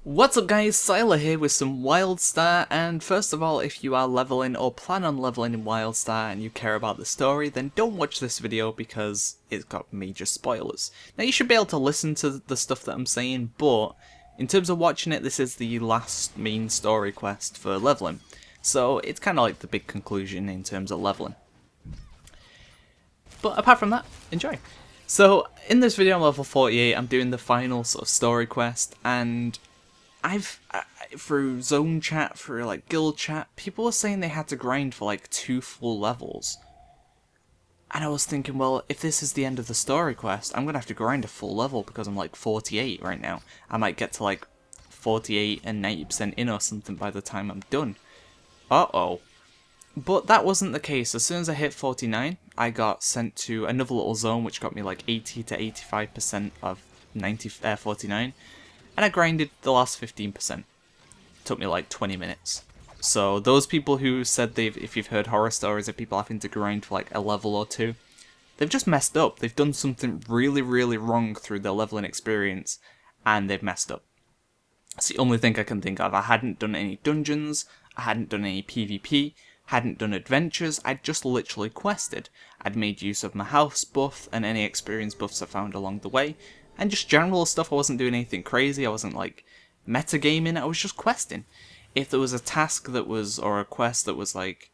What's up guys, Syiler here with some Wildstar, and first of all, if you are leveling or plan on leveling in Wildstar and you care about the story, then don't watch this video because it's got major spoilers. Now you should be able to listen to the stuff that I'm saying, but in terms of watching it, this is the last main story quest for leveling. So it's kind of like the big conclusion in terms of leveling. But apart from that, enjoy. So in this video I'm level 48, I'm doing the final sort of story quest, and through zone chat, through like guild chat, people were saying they had to grind for like 2 full levels. And I was thinking, well, if this is the end of the story quest, I'm gonna have to grind a full level because I'm like 48 right now. I might get to like 48 and 90% in or something by the time I'm done. Uh-oh. But that wasn't the case. As soon as I hit 49, I got sent to another little zone which got me like 80 to 85% of 49. And I grinded the last 15%. Took me like 20 minutes. So those people who said if you've heard horror stories of people having to grind for like a level or two, they've just messed up. They've done something really, really wrong through their leveling experience, and they've messed up. It's the only thing I can think of. I hadn't done any dungeons, I hadn't done any PvP, hadn't done adventures, I'd just literally quested. I'd made use of my house buff and any experience buffs I found along the way, and just general stuff. I wasn't doing anything crazy, I wasn't like metagaming, I was just questing. If there was a task that was, or a quest that was like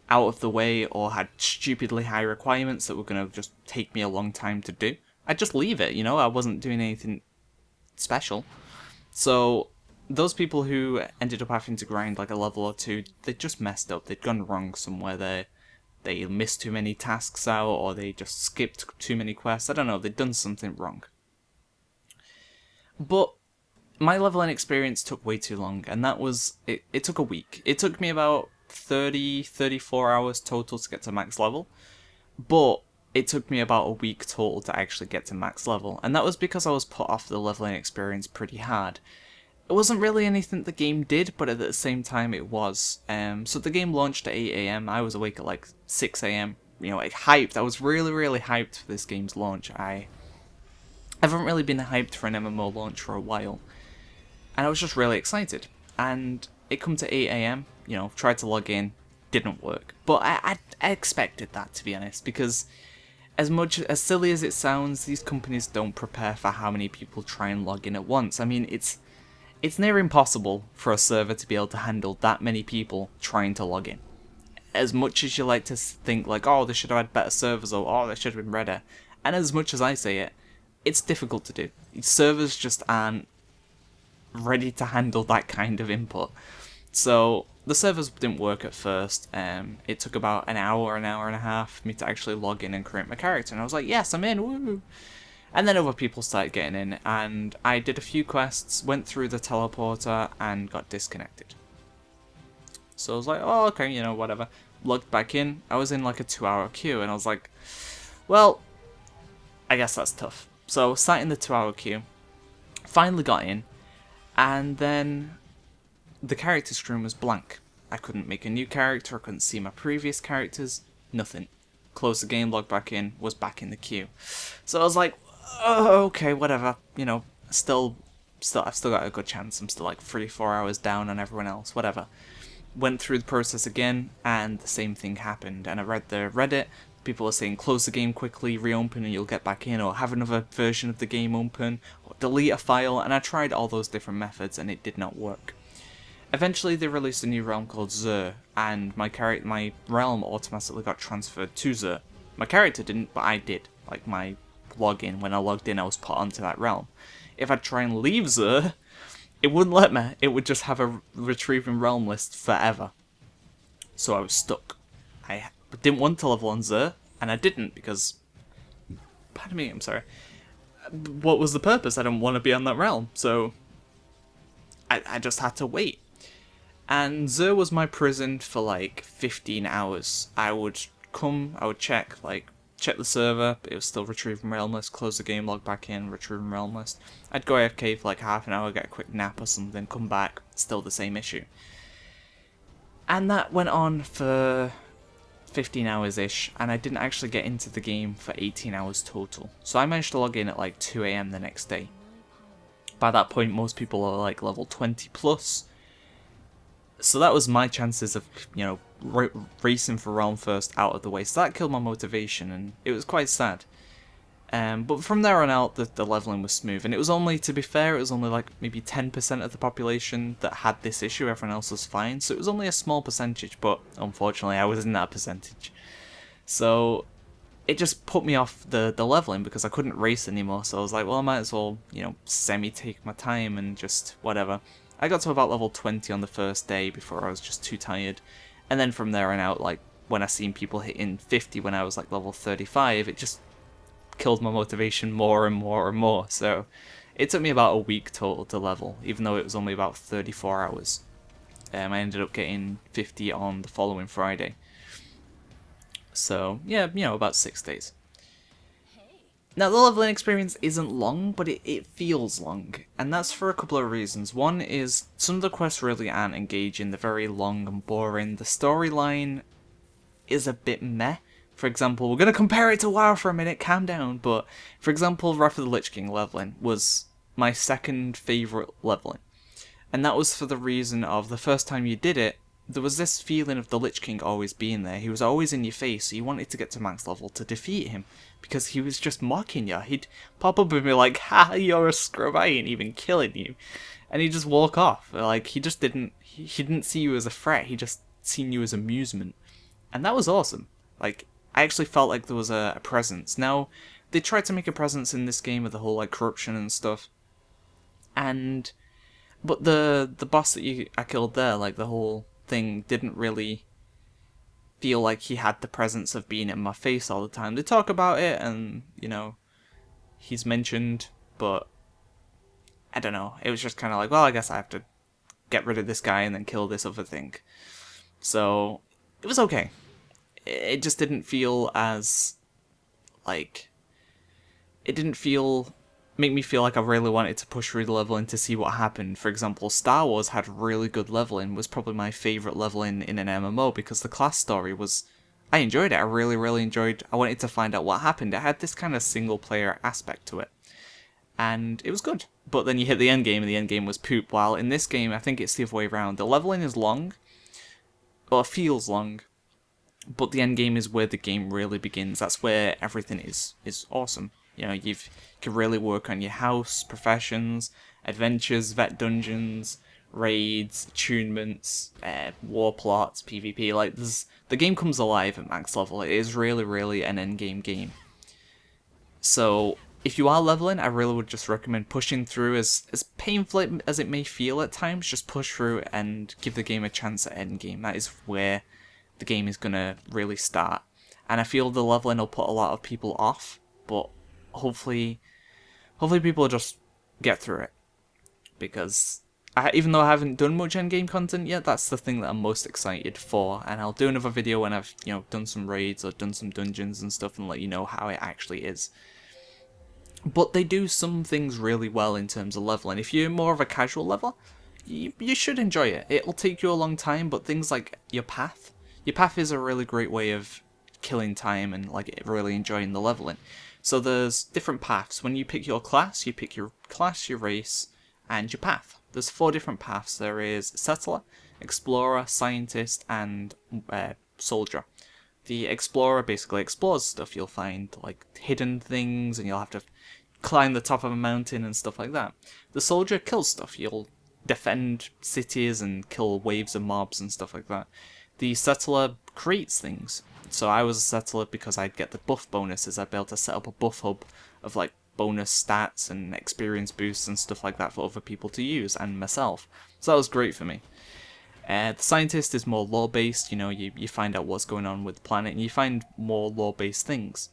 out of the way or had stupidly high requirements that were going to just take me a long time to do, I'd just leave it, you know, I wasn't doing anything special. So those people who ended up having to grind like a level or two, they just messed up, they'd gone wrong somewhere, they missed too many tasks out, or they just skipped too many quests, I don't know, they'd done something wrong. But my leveling experience took way too long, and that was, it took a week. It took me about 34 hours total to get to max level, but it took me about a week total to actually get to max level, and that was because I was put off the leveling experience pretty hard. It wasn't really anything the game did, but at the same time it was. So the game launched at 8 AM, I was awake at like 6 AM, you know, like hyped. I was really, really hyped for this game's launch. I haven't really been hyped for an MMO launch for a while. And I was just really excited. And it come to 8 AM, you know, tried to log in, didn't work. But I expected that, to be honest, because as silly as it sounds, these companies don't prepare for how many people try and log in at once. I mean, it's near impossible for a server to be able to handle that many people trying to log in. As much as you like to think like, oh, they should have had better servers, or oh, they should have been redder, and as much as I say it, it's difficult to do. Servers just aren't ready to handle that kind of input. So the servers didn't work at first. It took about an hour and a half for me to actually log in and create my character, and I was like, yes, I'm in, woo! And then other people started getting in, and I did a few quests, went through the teleporter, and got disconnected. So I was like, oh, okay, you know, whatever. Logged back in, I was in like a 2-hour queue, and I was like, well, I guess that's tough. So sat in the 2-hour queue, finally got in, and then the character screen was blank. I couldn't make a new character, I couldn't see my previous characters, nothing. Closed the game, logged back in, was back in the queue. So I was like, oh, okay, whatever, you know, I've still got a good chance, I'm still like 3-4 hours down on everyone else, whatever. Went through the process again, and the same thing happened, and I read the Reddit. People are saying close the game quickly, reopen and you'll get back in, or have another version of the game open, or delete a file, and I tried all those different methods and it did not work. Eventually they released a new realm called Xur, and my realm automatically got transferred to Xur. My character didn't, but I did. Like my login, when I logged in I was put onto that realm. If I try and leave Xur, it wouldn't let me, it would just have a retrieving realm list forever. So I was stuck. I didn't want to level on Xur, and I didn't because, pardon me, I'm sorry, what was the purpose? I didn't want to be on that realm, so I just had to wait. And Xur was my prison for like 15 hours. I would check the server, it was still retrieving realm list, close the game, log back in, retrieving realm list. I'd go AFK for like half an hour, get a quick nap or something, come back, still the same issue. And that went on for 15 hours-ish, and I didn't actually get into the game for 18 hours total. So I managed to log in at like 2 AM the next day. By that point, most people are like level 20 plus. So that was my chances of, racing for realm first out of the way. So that killed my motivation, and it was quite sad. But from there on out, the leveling was smooth. And it was only, to be fair, it was only like maybe 10% of the population that had this issue. Everyone else was fine. So it was only a small percentage, but unfortunately I was in that percentage. So it just put me off the leveling because I couldn't race anymore. So I was like, well, I might as well, semi-take my time and just whatever. I got to about level 20 on the first day before I was just too tired. And then from there on out, like, when I seen people hitting 50 when I was like level 35, it just killed my motivation more and more and more. So it took me about a week total to level, even though it was only about 34 hours. I ended up getting 50 on the following Friday. So, yeah, about 6 days. Now, the leveling experience isn't long, but it feels long, and that's for a couple of reasons. One is, some of the quests really aren't engaging, they're very long and boring. The storyline is a bit meh. For example, we're going to compare it to WoW for a minute, calm down, but, for example, Wrath of the Lich King leveling was my second favourite leveling. And that was for the reason of, the first time you did it, there was this feeling of the Lich King always being there. He was always in your face, so you wanted to get to max level to defeat him, because he was just mocking you. He'd pop up and be like, ha, you're a scrub, I ain't even killing you. And he'd just walk off. Like, he didn't see you as a threat, he just seen you as amusement. And that was awesome. Like, I actually felt like there was a presence. Now, they tried to make a presence in this game with the whole, like, corruption and stuff. But the boss that I killed there, like, the whole thing didn't really feel like he had the presence of being in my face all the time. They talk about it and, he's mentioned, but I don't know. It was just kind of like, well, I guess I have to get rid of this guy and then kill this other thing. So, it was okay. It just didn't feel as, like, it didn't make me feel like I really wanted to push through the leveling to see what happened. For example, Star Wars had really good leveling, was probably my favourite leveling in an MMO, because the class story was, I enjoyed it, I really, really enjoyed, I wanted to find out what happened. It had this kind of single player aspect to it, and it was good. But then you hit the end game, and the end game was poop, while in this game, I think it's the other way around. The leveling is long, or feels long, but the end game is where the game really begins. That's where everything is awesome. You can really work on your house, professions, adventures, vet dungeons, raids, attunements, war plots, PvP. Like, the game comes alive at max level. It is really, really an endgame game. So, if you are leveling, I really would just recommend pushing through. As painful as it may feel at times, just push through and give the game a chance at endgame. That is where the game is going to really start. And I feel the leveling will put a lot of people off, but hopefully people will just get through it, because even though I haven't done much endgame content yet, that's the thing that I'm most excited for, and I'll do another video when I've done some raids or done some dungeons and stuff and let you know how it actually is. But they do some things really well in terms of leveling. If you're more of a casual leveler, you should enjoy it. It'll take you a long time, but things like your path is a really great way of killing time and like really enjoying the leveling. So there's different paths. When you pick your class, your race, and your path. There's 4 different paths. There is Settler, Explorer, Scientist, and Soldier. The Explorer basically explores stuff. You'll find like hidden things, and you'll have to climb the top of a mountain and stuff like that. The Soldier kills stuff. You'll defend cities and kill waves of mobs and stuff like that. The Settler creates things. So I was a Settler because I'd get the buff bonuses. I'd be able to set up a buff hub of like bonus stats and experience boosts and stuff like that for other people to use, and myself. So that was great for me. The Scientist is more lore-based. You find out what's going on with the planet, and you find more lore-based things.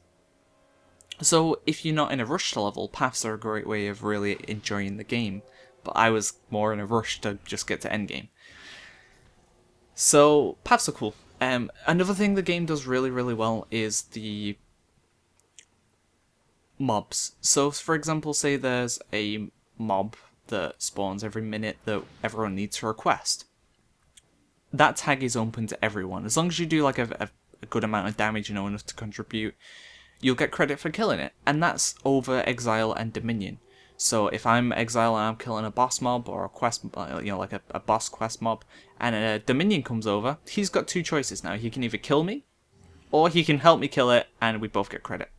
So if you're not in a rush to level, paths are a great way of really enjoying the game. But I was more in a rush to just get to endgame. So paths are cool. Another thing the game does really, really well is the mobs. So, for example, say there's a mob that spawns every minute that everyone needs to request. That tag is open to everyone. As long as you do like a good amount of damage, enough to contribute, you'll get credit for killing it. And that's over Exile and Dominion. So if I'm Exile and I'm killing a boss mob or a quest, like a boss quest mob, and a Dominion comes over, he's got two choices now. He can either kill me, or he can help me kill it, and we both get credit.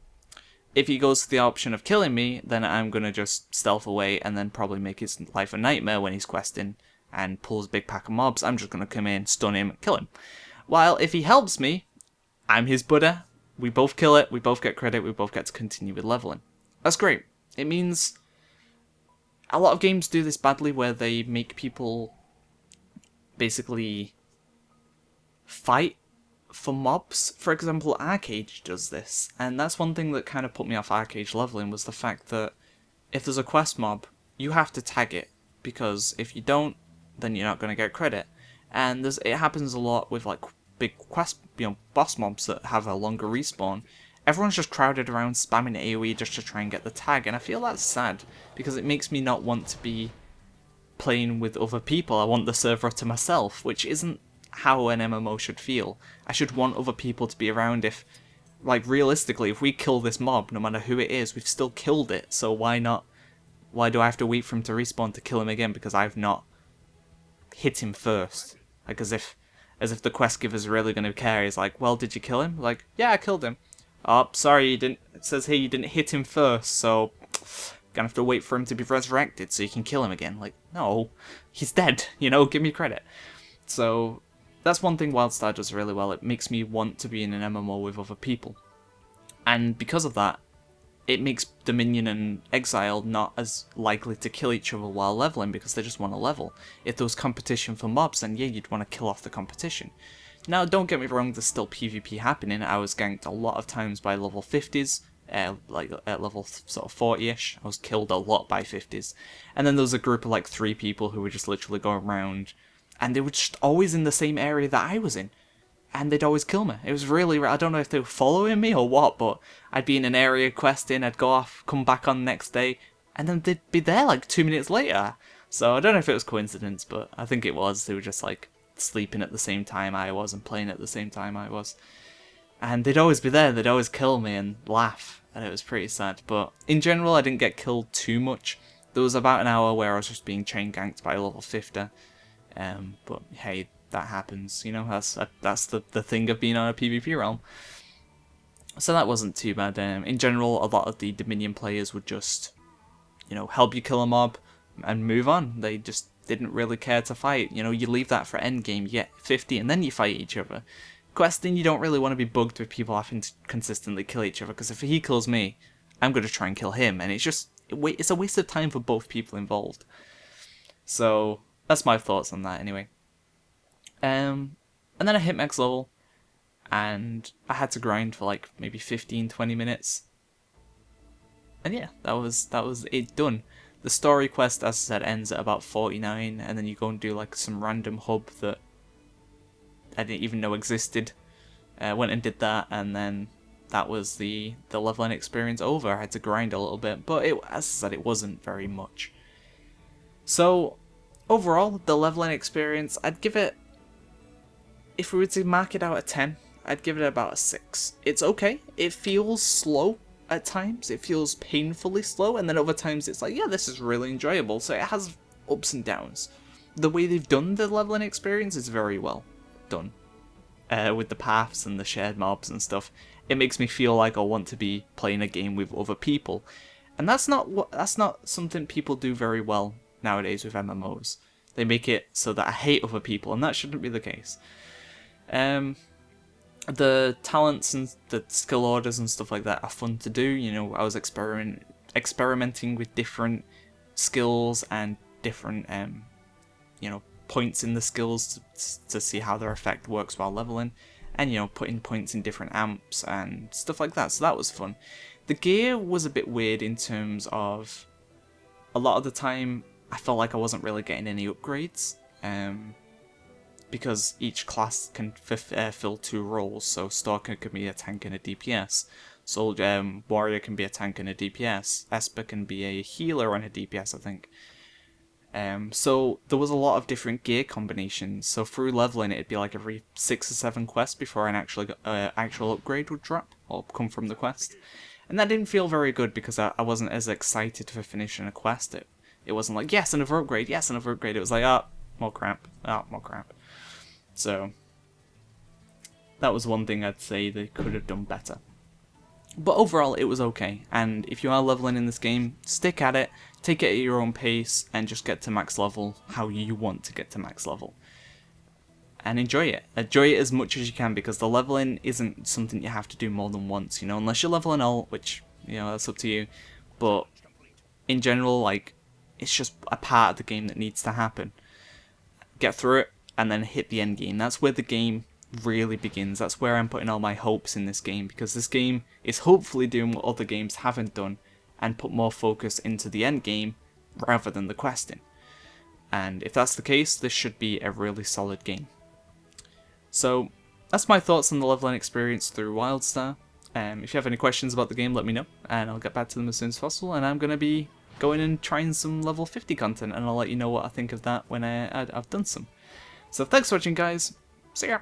If he goes to the option of killing me, then I'm going to just stealth away and then probably make his life a nightmare when he's questing and pulls a big pack of mobs. I'm just going to come in, stun him, kill him. While if he helps me, I'm his Buddha, we both kill it, we both get credit, we both get to continue with leveling. That's great. It means a lot of games do this badly where they make people basically fight for mobs. For example, Arcade does this, and that's one thing that kind of put me off Arcade leveling, was the fact that if there's a quest mob, you have to tag it, because if you don't, then you're not going to get credit. And it happens a lot with like big quest, boss mobs that have a longer respawn. Everyone's just crowded around spamming AoE just to try and get the tag, and I feel that's sad, because it makes me not want to be playing with other people. I want the server to myself, which isn't how an MMO should feel. I should want other people to be around. If, like, realistically, if we kill this mob, no matter who it is, we've still killed it, so why not? Why do I have to wait for him to respawn to kill him again because I've not hit him first? Like, as if the quest giver's really going to care. He's like, well, did you kill him? Like, yeah, I killed him. Oh, sorry, you didn't. It says here you didn't hit him first, so gonna have to wait for him to be resurrected so you can kill him again. Like, no, he's dead, give me credit. So that's one thing Wildstar does really well. It makes me want to be in an MMO with other people. And because of that, it makes Dominion and Exile not as likely to kill each other while leveling, because they just want to level. If there was competition for mobs, then yeah, you'd want to kill off the competition. Now, don't get me wrong, there's still PvP happening. I was ganked a lot of times by level 50s, like at level sort of 40ish. I was killed a lot by 50s. And then there was a group of like 3 people who were just literally going around, and they were just always in the same area that I was in, and they'd always kill me. It was really, I don't know if they were following me or what, but I'd be in an area questing, I'd go off, come back on the next day, and then they'd be there like 2 minutes later. So I don't know if it was coincidence, but I think it was. They were just like sleeping at the same time I was and playing at the same time I was. And they'd always be there, they'd always kill me and laugh, and it was pretty sad. But in general, I didn't get killed too much. There was about an hour where I was just being chain ganked by level 50. But hey, that happens, that's the thing of being on a PvP realm. So that wasn't too bad. In general, a lot of the Dominion players would just, help you kill a mob and move on. They just didn't really care to fight. You leave that for endgame, you get 50 and then you fight each other. Questing, you don't really want to be bugged with people having to consistently kill each other, because if he kills me, I'm going to try and kill him, and it's a waste of time for both people involved. So that's my thoughts on that anyway. And then I hit max level, and I had to grind for like maybe 15-20 minutes. And yeah, that was it done. The story quest, as I said, ends at about 49, and then you go and do like some random hub that I didn't even know existed. Went and did that, and then that was the leveling experience over. I had to grind a little bit, but as I said, it wasn't very much. So overall, the leveling experience, I'd give it, if we were to mark it out of 10, I'd give it about a 6. It's okay. It feels slow at times. It feels painfully slow, and then other times it's like, yeah, this is really enjoyable. So it has ups and downs. The way they've done the leveling experience is very well done. With the paths and the shared mobs and stuff, it makes me feel like I want to be playing a game with other people. And that's not something people do very well nowadays with MMOs. They make it so that I hate other people, and that shouldn't be the case. The talents and the skill orders and stuff like that are fun to do. I was experimenting with different skills and different points in the skills to see how their effect works while leveling, and putting points in different amps and stuff like that. So that was fun. The gear was a bit weird in terms of a lot of the time I felt like I wasn't really getting any upgrades. Because each class can fill 2 roles, so Stalker can be a tank and a DPS, Warrior can be a tank and a DPS, Esper can be a healer and a DPS, I think. So there was a lot of different gear combinations, so through leveling it'd be like every 6 or 7 quests before an actual upgrade would drop, or come from the quest. And that didn't feel very good because I wasn't as excited for finishing a quest. It wasn't like, yes, another upgrade, yes, another upgrade. It was like, ah, more crap, ah, more crap. So, that was one thing I'd say they could have done better. But overall, it was okay, and if you are leveling in this game, stick at it, take it at your own pace, and just get to max level how you want to get to max level. And enjoy it. Enjoy it as much as you can, because the leveling isn't something you have to do more than once, you know, unless you're leveling alt, which, you know, that's up to you. But in general, like, it's just a part of the game that needs to happen. Get through it, and then hit the end game. That's where the game really begins. That's where I'm putting all my hopes in this game, because this game is hopefully doing what other games haven't done and put more focus into the end game rather than the questing. And if that's the case, this should be a really solid game. So that's my thoughts on the leveling experience through Wildstar. If you have any questions about the game, let me know, and I'll get back to them as soon as possible. And I'm going to be going and trying some level 50 content, and I'll let you know what I think of that when I've done some. So thanks for watching, guys. See ya!